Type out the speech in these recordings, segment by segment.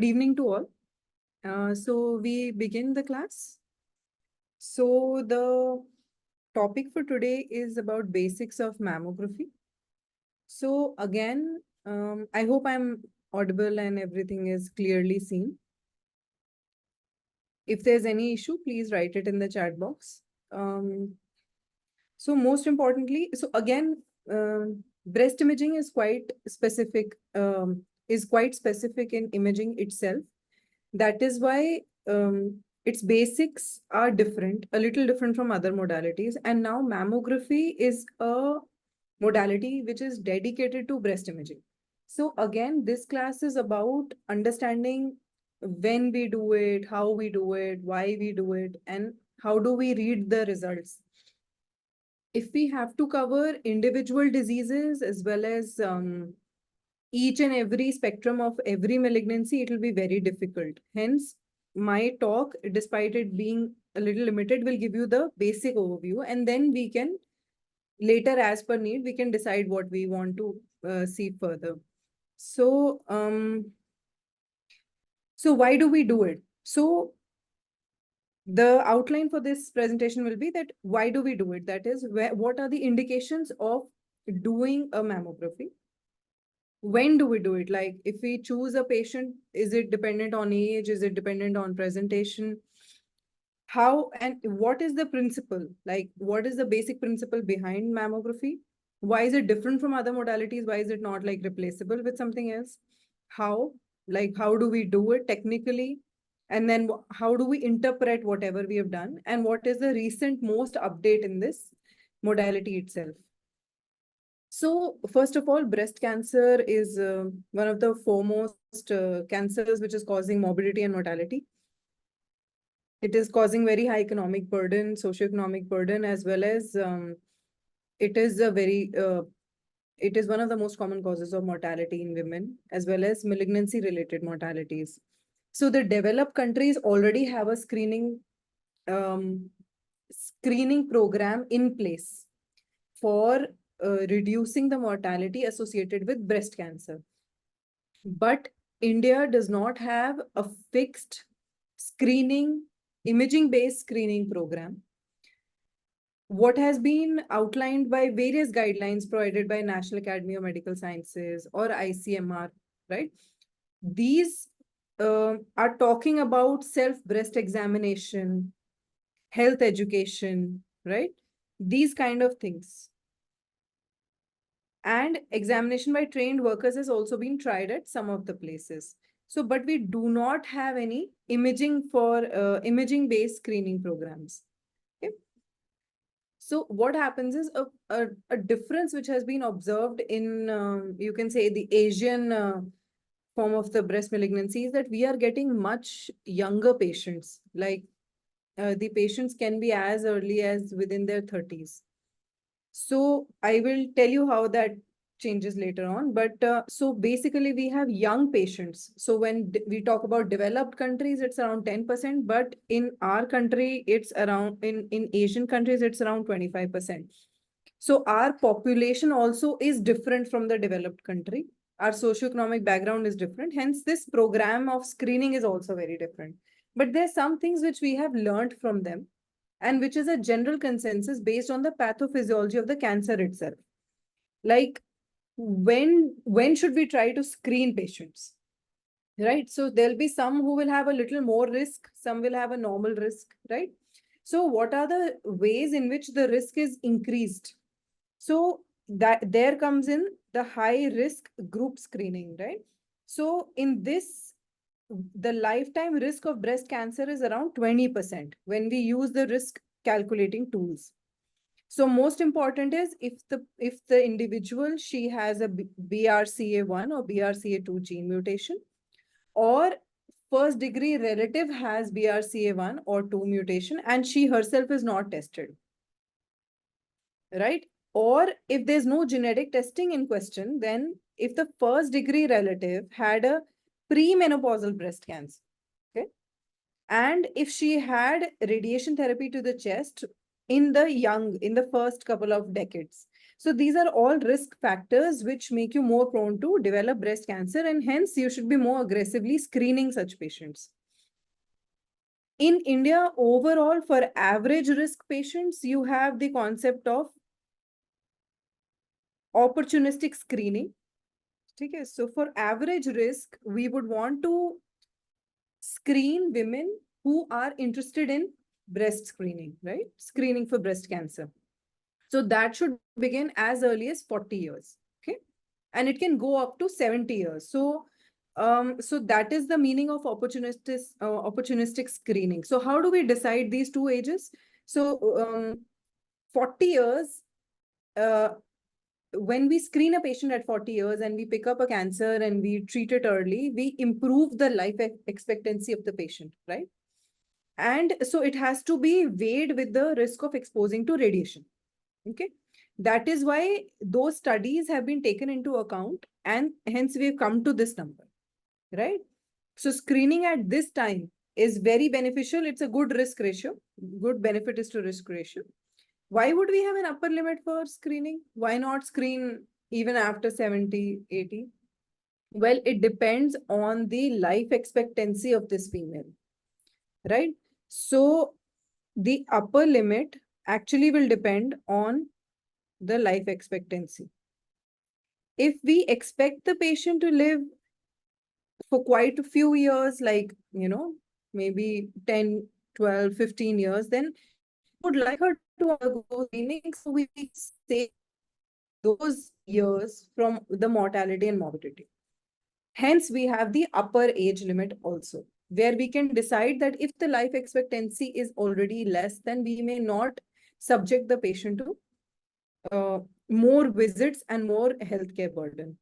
Good evening to all. So we begin the class. So the topic for today is about basics of mammography. So again, I hope I'm audible and everything is clearly seen. If there's any issue, please write it in the chat box. So most importantly, so again, breast imaging is quite specific, in imaging itself. That is why its basics are different, a little different from other modalities. And now mammography is a modality which is dedicated to breast imaging. So again, this class is about understanding when we do it, how we do it, why we do it, and how do we read the results. If we have to cover individual diseases as well as each and every spectrum of every malignancy, it will be very difficult. Hence, my talk, despite it being a little limited, will give you the basic overview, and then we can later, as per need, we can decide what we want to see further. So, so why do we do it? So the outline for this presentation will be that why do we do it? That is, what are the indications of doing a mammography? When do we do it? Like if we choose a patient, is it dependent on age? Is it dependent on presentation? How and what is the principle? Like what is the basic principle behind mammography? Why is it different from other modalities? Why is it not like replaceable with something else? How? Like how do we do it technically? And then how do we interpret whatever we have done? And what is the recent most update in this modality itself? So first of all, breast cancer is one of the foremost cancers which is causing morbidity and mortality. It is causing very high economic burden, socioeconomic burden, as well as it is it is one of the most common causes of mortality in women, as well as malignancy related mortalities. So the developed countries already have a screening program in place for reducing the mortality associated with breast cancer. But India does not have a fixed imaging-based screening program. What has been outlined by various guidelines provided by National Academy of Medical Sciences or ICMR, right? These are talking about self-breast examination, health education, right? These kind of things. And examination by trained workers has also been tried at some of the places. So, but we do not have any imaging-based screening programs. Okay. So what happens is a difference which has been observed in, you can say, the Asian form of the breast malignancy is that we are getting much younger patients. Like the patients can be as early as within their 30s. So I will tell you how that changes later on. But so basically we have young patients. So when we talk about developed countries, it's around 10%. But in our country, it's around, in Asian countries, it's around 25%. So our population also is different from the developed country. Our socioeconomic background is different. Hence, this program of screening is also very different. But there's some things which we have learned from them, and which is a general consensus based on the pathophysiology of the cancer itself. Like when should we try to screen patients, right? So there'll be some who will have a little more risk, some will have a normal risk, right? So what are the ways in which the risk is increased? So that there comes in the high risk group screening, right? So in this, the lifetime risk of breast cancer is around 20% when we use the risk calculating tools. So most important is if the individual, she has a BRCA1 or BRCA2 gene mutation, or first degree relative has BRCA1 or 2 mutation and she herself is not tested, right? Or if there's no genetic testing in question, then if the first degree relative had a premenopausal breast cancer, okay, and if she had radiation therapy to the chest in the first couple of decades. So these are all risk factors which make you more prone to develop breast cancer, and hence you should be more aggressively screening such patients. In India, overall, for average risk patients, you have the concept of opportunistic screening. Okay, so for average risk, we would want to screen women who are interested in breast screening, right? Screening for breast cancer. So that should begin as early as 40 years. Okay. And it can go up to 70 years. So that is the meaning of opportunistic screening. So how do we decide these two ages? So 40 years, when we screen a patient at 40 years and we pick up a cancer and we treat it early, we improve the life expectancy of the patient, right? And so it has to be weighed with the risk of exposing to radiation. Okay. That is why those studies have been taken into account, and hence we've come to this number, right? So screening at this time is very beneficial. It's a good risk ratio. Good benefit is to risk ratio. Why would we have an upper limit for screening? Why not screen even after 70, 80? Well, it depends on the life expectancy of this female, right? So the upper limit actually will depend on the life expectancy. If we expect the patient to live for quite a few years, like, maybe 10, 12, 15 years, then would like her to undergo screening so we save those years from the mortality and morbidity. Hence, we have the upper age limit also, where we can decide that if the life expectancy is already less, then we may not subject the patient to more visits and more healthcare burden.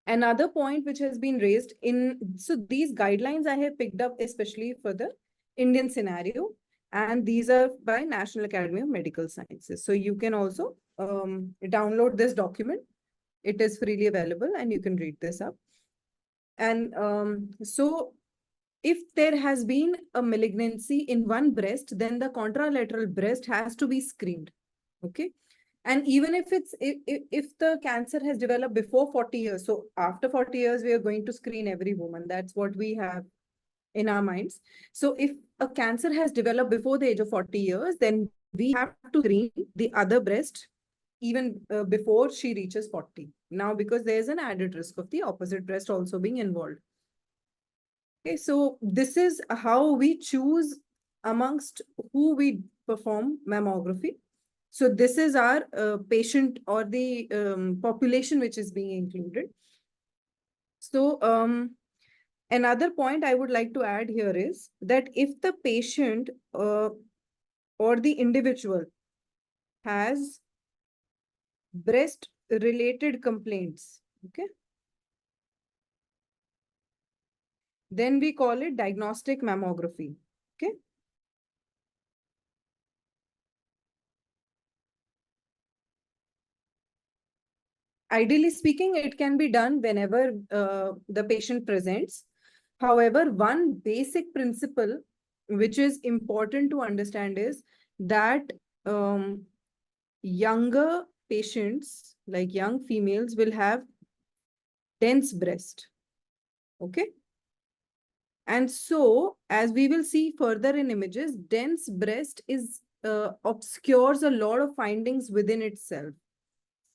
Another point which has been raised so these guidelines I have picked up especially for the Indian scenario, and these are by National Academy of Medical Sciences. So you can also download this document. It is freely available and you can read this up. And so if there has been a malignancy in one breast, then the contralateral breast has to be screened. Okay. And even if if the cancer has developed before 40 years, so after 40 years, we are going to screen every woman. That's what we have in our minds. So if a cancer has developed before the age of 40 years, then we have to screen the other breast even before she reaches 40. Now, because there's an added risk of the opposite breast also being involved. Okay, so this is how we choose amongst who we perform mammography. So this is our patient or the population which is being included. So another point I would like to add here is that if the patient or the individual has breast related complaints, okay, then we call it diagnostic mammography. Okay. Ideally speaking, it can be done whenever the patient presents. However, one basic principle which is important to understand is that younger patients, like young females, will have dense breast. Okay. And so, as we will see further in images, dense breast is obscures a lot of findings within itself.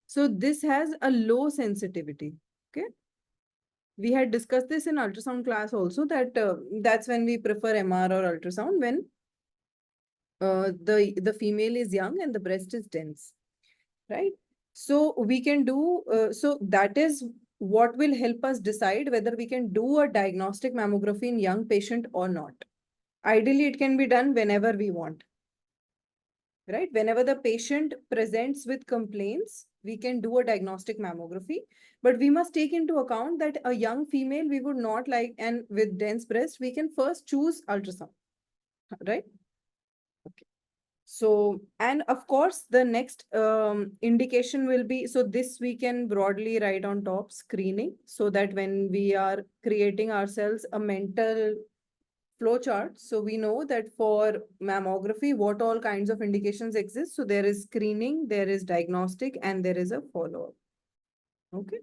So this has a low sensitivity. Okay. We had discussed this in ultrasound class also, that that's when we prefer MR or ultrasound, when the female is young and the breast is dense, right? So we can do, so that is what will help us decide whether we can do a diagnostic mammography in young patient or not. Ideally, it can be done whenever we want, right? Whenever the patient presents with complaints, we can do a diagnostic mammography, but we must take into account that a young female we would not like, and with dense breast, we can first choose ultrasound, right? Okay. So, and of course, the next indication will be, so this we can broadly write on top, screening, so that when we are creating ourselves a mental flow chart. So we know that for mammography, what all kinds of indications exist. So there is screening, there is diagnostic, and there is a follow-up. Okay.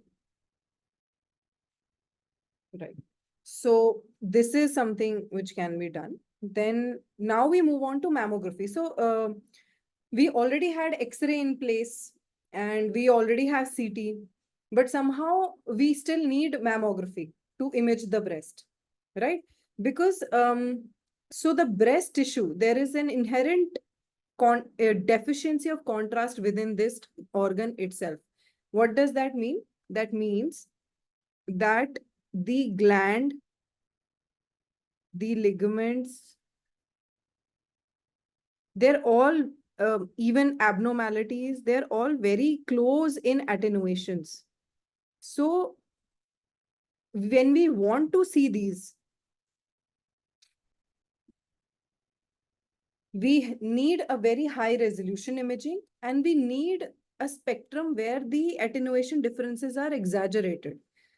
Right. So this is something which can be done. Then now we move on to mammography. So we already had X-ray in place and we already have CT, but somehow we still need mammography to image the breast, right? Because so the breast tissue, there is an inherent deficiency of contrast within this organ itself. What does that mean? That means that the gland, the ligaments, they're all even abnormalities, they're all very close in attenuations. So when we want to see these, we need a very high resolution imaging, and we need a spectrum where the attenuation differences are exaggerated.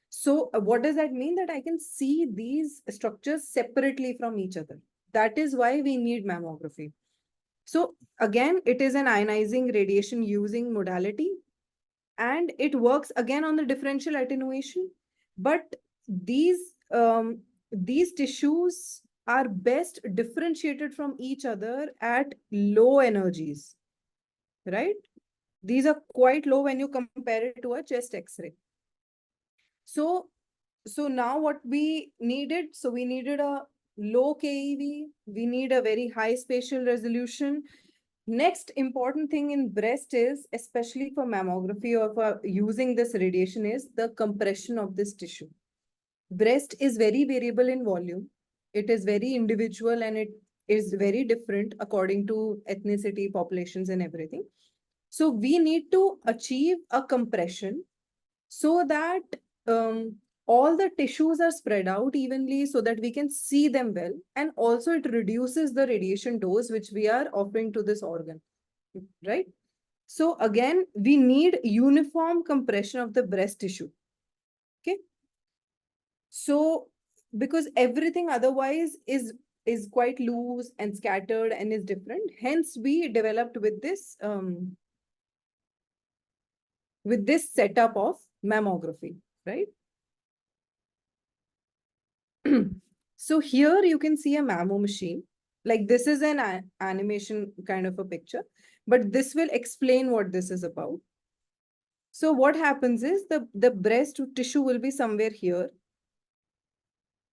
So what does that mean? That I can see these structures separately from each other. That is why we need mammography. So again, it is an ionizing radiation using modality, and it works again on the differential attenuation. But these tissues are best differentiated from each other at low energies, right? These are quite low when you compare it to a chest X-ray. So now what we needed, so we needed a low KEV, we need a very high spatial resolution. Next important thing in breast is, especially for mammography or for using this radiation, is the compression of this tissue. Breast is very variable in volume. It is very individual and it is very different according to ethnicity, populations, and everything. So we need to achieve a compression so that all the tissues are spread out evenly so that we can see them well. And also it reduces the radiation dose which we are offering to this organ, right? So again, we need uniform compression of the breast tissue. Okay. So because everything otherwise is quite loose and scattered and is different, hence we developed with this setup of mammography, right? So here you can see a mammo machine. Like this is an animation kind of a picture, but this will explain what this is about. So what happens is the breast tissue will be somewhere here.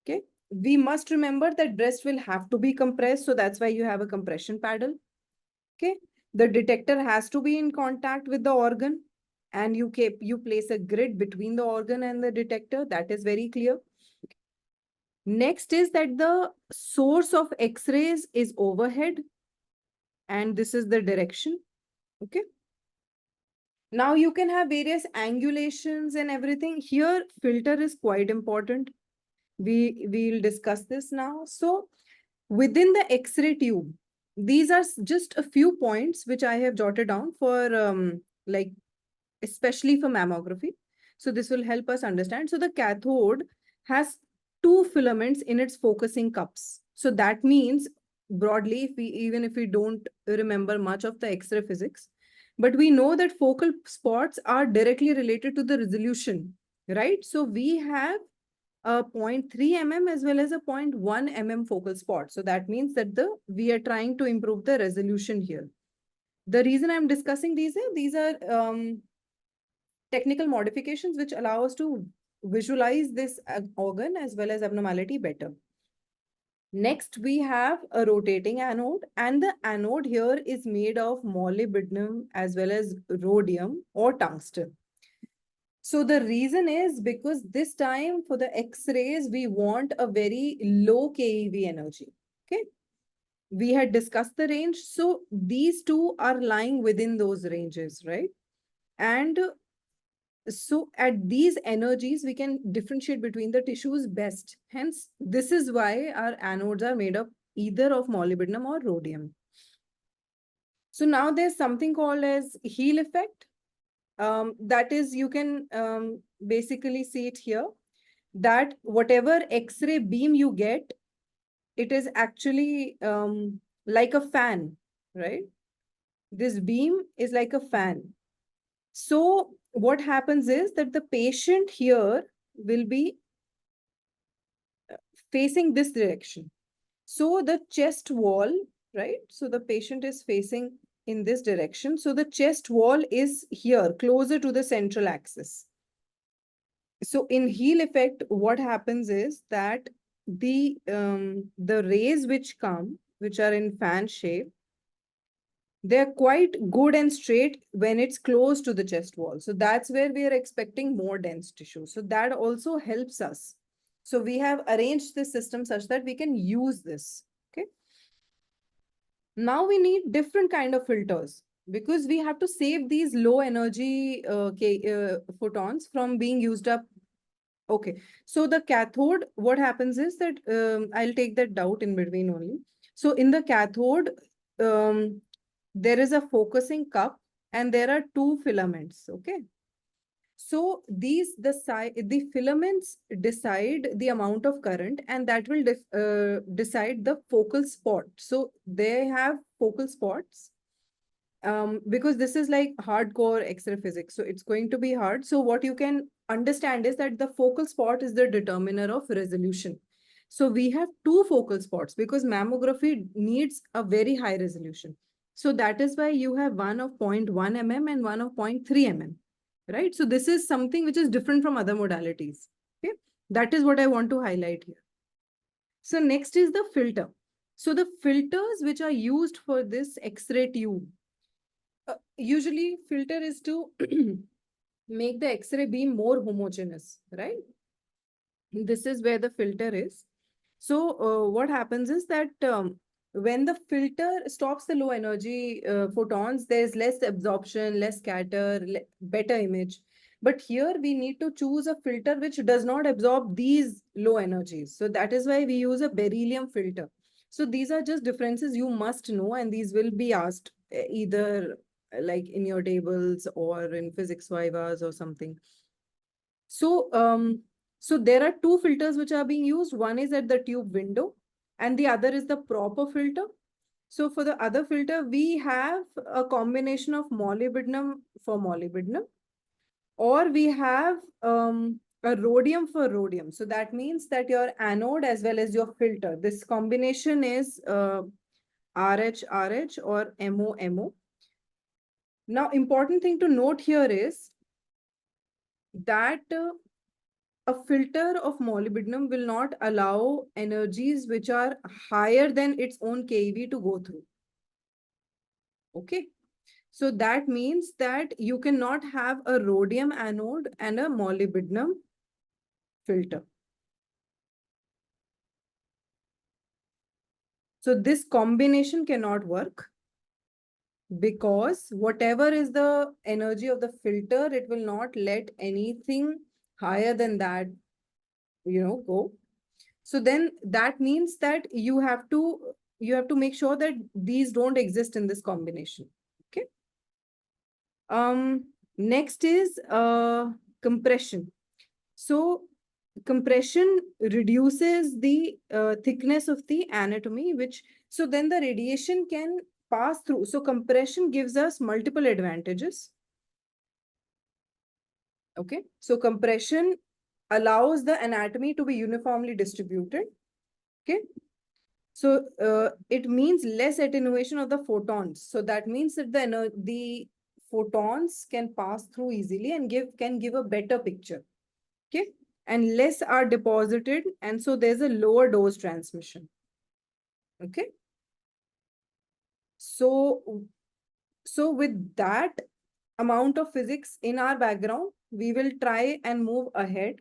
Okay. We must remember that breast will have to be compressed. So that's why you have a compression paddle. Okay. The detector has to be in contact with the organ, and you place a grid between the organ and the detector. That is very clear. Next is that the source of X-rays is overhead, and this is the direction. Okay. Now you can have various angulations and everything. Here, filter is quite important. We'll discuss this now. So within the X-ray tube, these are just a few points which I have jotted down for like especially for mammography. So this will help us understand. So the cathode has two filaments in its focusing cups. So that means broadly, even if we don't remember much of the X-ray physics, but we know that focal spots are directly related to the resolution, right? So we have a 0.3 mm as well as a 0.1 mm focal spot. So that means that we are trying to improve the resolution here. The reason I'm discussing these are technical modifications which allow us to visualize this organ as well as abnormality better. Next, we have a rotating anode, and the anode here is made of molybdenum as well as rhodium or tungsten. So the reason is because this time for the X-rays, we want a very low KeV energy. Okay. We had discussed the range. So these two are lying within those ranges, right? And so at these energies, we can differentiate between the tissues best. Hence, this is why our anodes are made up either of molybdenum or rhodium. So now there's something called as heel effect. That is, you can basically see it here, that whatever X-ray beam you get, it is actually like a fan, right? This beam is like a fan. So what happens is that the patient here will be facing this direction. So the chest wall, right? So the patient is facing in this direction. So the chest wall is here, closer to the central axis. So in heel effect, what happens is that the rays which come, which are in fan shape, they're quite good and straight when it's close to the chest wall. So that's where we are expecting more dense tissue. So that also helps us. So we have arranged this system such that we can use this. Okay. Now we need different kind of filters because we have to save these low energy photons from being used up. Okay. So the cathode, what happens is that I'll take that doubt in between only. So in the cathode, there is a focusing cup and there are two filaments. Okay. So the filaments decide the amount of current, and that will decide the focal spot. So they have focal spots because this is like hardcore X-ray physics. So it's going to be hard. So what you can understand is that the focal spot is the determiner of resolution. So we have two focal spots because mammography needs a very high resolution. So that is why you have one of 0.1 mm and one of 0.3 mm, right? So this is something which is different from other modalities. Okay, that is what I want to highlight here. So next is the filter. So the filters which are used for this X-ray tube, usually filter is to make the X-ray beam more homogeneous, right? This is where the filter is. So what happens is that when the filter stops the low energy photons, there's less absorption, less scatter, better image. But here we need to choose a filter which does not absorb these low energies. So that is why we use a beryllium filter. So these are just differences you must know, and these will be asked either like in your tables or in physics vivas or something. So there are two filters which are being used. One is at the tube window and the other is the proper filter. So for the other filter, we have a combination of molybdenum for molybdenum, or we have a rhodium for rhodium. So that means that your anode as well as your filter, this combination is RH or MO. Now, important thing to note here is that a filter of molybdenum will not allow energies which are higher than its own keV to go through. Okay. So that means that you cannot have a rhodium anode and a molybdenum filter. So this combination cannot work because whatever is the energy of the filter, it will not let anything higher than that, go. So then that means that you have to make sure that these don't exist in this combination. Okay. Next is compression. So compression reduces the thickness of the anatomy, so then the radiation can pass through. So compression gives us multiple advantages. Okay. So compression allows the anatomy to be uniformly distributed. Okay. So it means less attenuation of the photons. So that means that the photons can pass through easily and can give a better picture. Okay. And less are deposited. And so there's a lower dose transmission. Okay. So with that amount of physics in our background, we will try and move ahead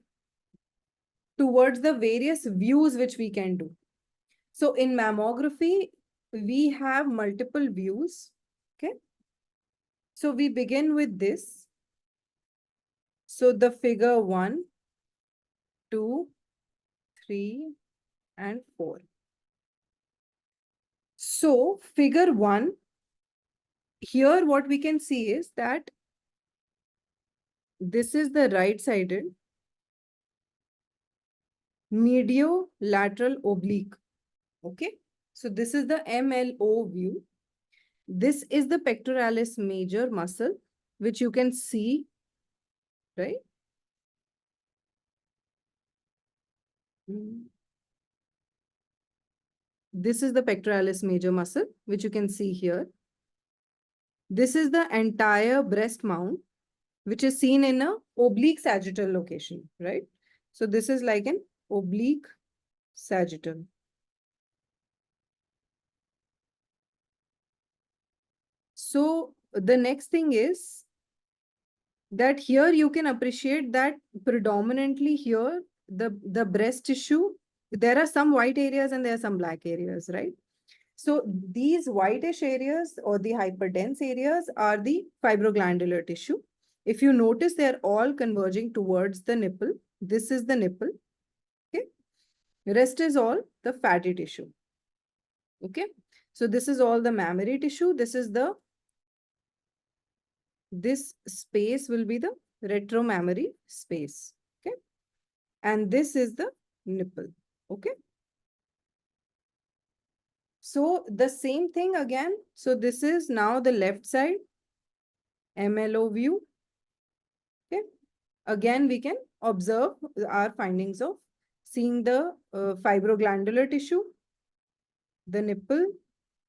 towards the various views which we can do. So in mammography, we have multiple views. Okay. So we begin with this. So the figure 1, 2, 3, and 4. So figure 1, here what we can see is that this is the right-sided mediolateral oblique. Okay. So this is the MLO view. This is the pectoralis major muscle, which you can see, right? This is the pectoralis major muscle, which you can see here. This is the entire breast mount, which is seen in a oblique sagittal location, right? So this is like an oblique sagittal. So the next thing is that here you can appreciate that predominantly here, the breast tissue, there are some white areas and there are some black areas, right? So these whitish areas or the hyperdense areas are the fibroglandular tissue. If you notice, they're all converging towards the nipple. This is the nipple. Okay. Rest is all the fatty tissue. Okay. So this is all the mammary tissue. This space will be the retromammary space. Okay. And this is the nipple. Okay. So the same thing again. So this is now the left side MLO view. Okay. Again, we can observe our findings of seeing the fibroglandular tissue, the nipple,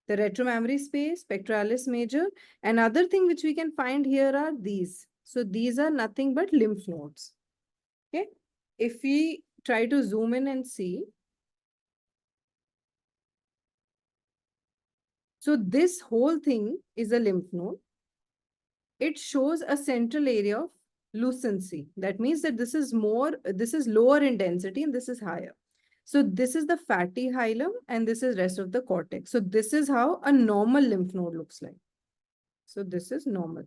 the retromammary space, pectoralis major. Another thing which we can find here are these. So these are nothing but lymph nodes. Okay. If we try to zoom in and see. So this whole thing is a lymph node. It shows a central area of lucency. That means that this is lower in density and this is higher. So this is the fatty hilum and this is rest of the cortex. So this is how a normal lymph node looks like. So this is normal.